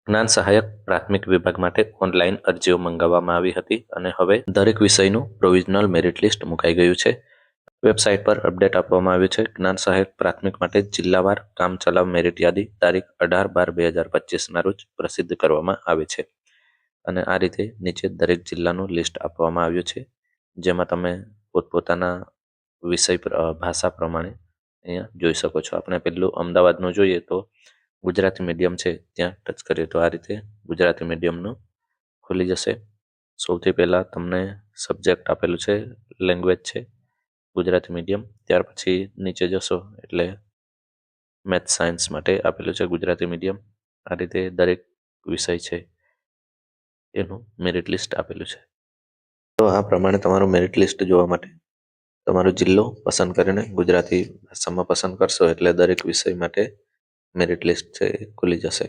જ્ઞાન સહાયક પ્રાથમિક વિભાગ માટે ઓનલાઈન અરજીઓ મંગાવવામાં આવી હતી અને હવે દરેક વિષયનું પ્રોવિઝનલ મેરિટ લિસ્ટ મુકાઈ ગયું છે. વેબસાઇટ પર અપડેટ આપવામાં આવ્યું છે. જ્ઞાન સહાયક પ્રાથમિક માટે જિલ્લાવાર કામચલાઉ મેરિટ યાદી તારીખ 18/12/2025 રોજ પ્રસિદ્ધ કરવામાં આવે છે અને આ રીતે નીચે દરેક જિલ્લાનું લિસ્ટ આપવામાં આવ્યું છે, જેમાં તમે પોતપોતાના વિષય ભાષા પ્રમાણે અહીંયા જોઈ શકો છો. આપણે પેલું અમદાવાદનું જોઈએ તો ગુજરાતી મીડિયમ છે, ત્યાં ટચ કરીએ તો આ રીતે ગુજરાતી મીડિયમનું ખુલી જશે. સૌથી પહેલાં તમને સબ્જેક્ટ આપેલું છે, લેંગ્વેજ છે ગુજરાતી મીડિયમ. ત્યાર પછી નીચે જશો એટલે મેથ્સ સાયન્સ માટે આપેલું છે ગુજરાતી મીડિયમ. આ રીતે દરેક વિષય છે એનું મેરિટ લિસ્ટ આપેલું છે. તો આ પ્રમાણે તમારું મેરિટ લિસ્ટ જોવા માટે તમારો જિલ્લો પસંદ કરીને ગુજરાતી ભાષામાં પસંદ કરશો એટલે દરેક વિષય માટે મેરિટ લિસ્ટ છે એ ખુલી જશે.